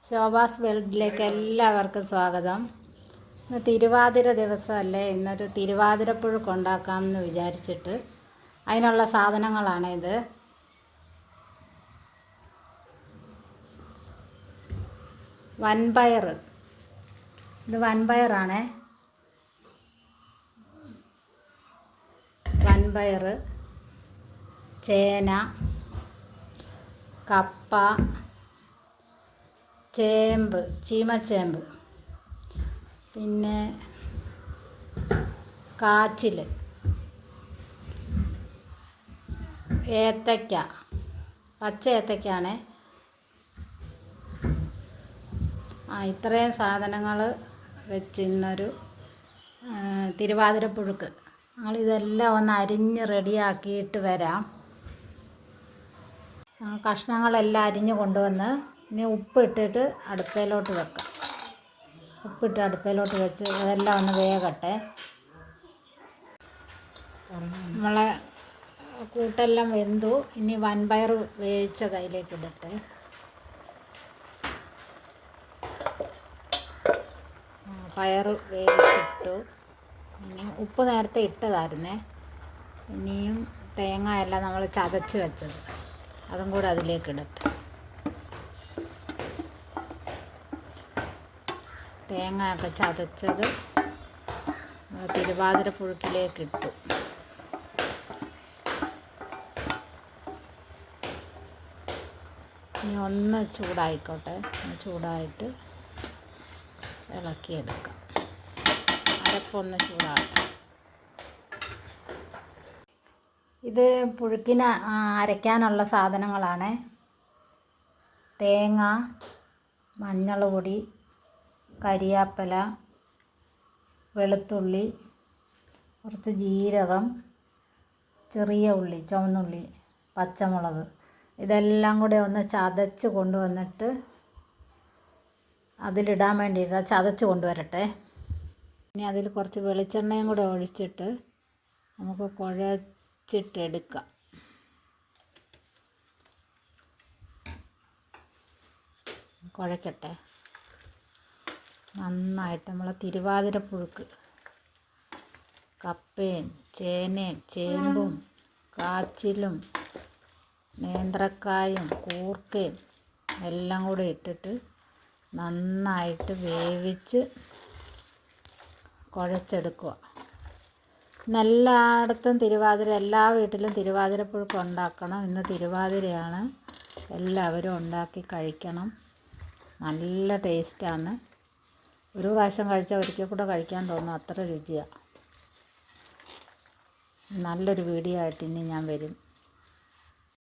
ശോഭാസ് വേൾഡിലേക്ക് എല്ലാവർക്കും സ്വാഗതം. ഇന്ന് തിരുവാതിര ദിവസമല്ലേ, ഇന്നൊരു തിരുവാതിരപ്പുഴുക്ക് ഉണ്ടാക്കാമെന്ന് വിചാരിച്ചിട്ട് അതിനുള്ള സാധനങ്ങളാണ് ഇത്. വൻപയർ, ഇത് വൻപയറാണേ. വൻപയർ, ചേന, കപ്പ, ചേമ്പ്, ചീമച്ചേമ്പ്, പിന്നെ കാച്ചിൽ, ഏത്തയ്ക്ക, പച്ച ഏത്തയ്ക്കാണ്. ഇത്രയും സാധനങ്ങൾ വെച്ച് ഇന്നൊരു തിരുവാതിരപ്പുഴുക്ക്. ഞങ്ങളിതെല്ലാം ഒന്ന് അരിഞ്ഞ് റെഡിയാക്കിയിട്ട് വരാം. കഷ്ണങ്ങളെല്ലാം അരിഞ്ഞ് കൊണ്ടുവന്ന് ഇനി ഉപ്പിട്ടിട്ട് അടുപ്പയിലോട്ട് വെക്കാം. ഉപ്പിട്ട് അടുപ്പയിലോട്ട് വെച്ച് അതെല്ലാം ഒന്ന് വേകട്ടെ. നമ്മളെ കൂട്ടെല്ലാം വെന്തു. ഇനി വൻപയർ വേവിച്ചത് അതിലേക്ക് ഇടട്ടെ. പയർ വേവിച്ചിട്ടു. ഇനി ഉപ്പ് നേരത്തെ ഇട്ടതായിരുന്നേ. ഇനിയും തേങ്ങയെല്ലാം നമ്മൾ ചതച്ച് വെച്ചത് അതും കൂടെ അതിലേക്ക് ഇടട്ടെ. തേങ്ങയൊക്കെ ചതച്ചത് തിരുവാതിരപ്പുഴുക്കിലേക്ക് ഇട്ടു. ഇനി ഒന്ന് ചൂടായിക്കോട്ടെ. ചൂടായിട്ട് ഇളക്കിയെടുക്കാം. അരപ്പൊന്ന് ചൂടാക്കാം. ഇത് പുഴുക്കിന് അരയ്ക്കാനുള്ള സാധനങ്ങളാണ്: തേങ്ങ, മഞ്ഞൾ പൊടി, കരിയാപ്പല, വെളുത്തുള്ളി, കുറച്ച് ജീരകം, ചെറിയ ഉള്ളി, ചുവന്നുള്ളി, പച്ചമുളക്, ഇതെല്ലാം കൂടെ ഒന്ന് ചതച്ച് കൊണ്ടുവന്നിട്ട് അതിലിടാൻ വേണ്ടിയിട്ട് ചതച്ച് കൊണ്ടുവരട്ടെ. ഇനി അതിൽ കുറച്ച് വെളിച്ചെണ്ണയും കൂടെ ഒഴിച്ചിട്ട് നമുക്ക് കുഴച്ചിട്ടെടുക്കാം. കുഴക്കട്ടെ നന്നായിട്ട്. നമ്മളെ തിരുവാതിരപ്പുഴുക്ക് കപ്പയും ചേനയും ചേമ്പും കാച്ചിലും നേന്ത്രക്കായും കൂർക്കയും എല്ലാം കൂടെ ഇട്ടിട്ട് നന്നായിട്ട് വേവിച്ച് കുഴച്ചെടുക്കുക. എല്ലായിടത്തും എല്ലാ വീട്ടിലും തിരുവാതിരപ്പുഴുക്ക് ഉണ്ടാക്കണം. ഇന്ന് തിരുവാതിരയാണ്. എല്ലാവരും ഉണ്ടാക്കി കഴിക്കണം. നല്ല ടേസ്റ്റാണ്. ഒരു പ്രാവശ്യം കഴിച്ചാൽ ഒരിക്കൽ കൂടെ കഴിക്കാൻ തോന്നും, അത്ര രുചിയാണ്. നല്ലൊരു വീഡിയോ ആയിട്ട് ഇനി ഞാൻ വരും.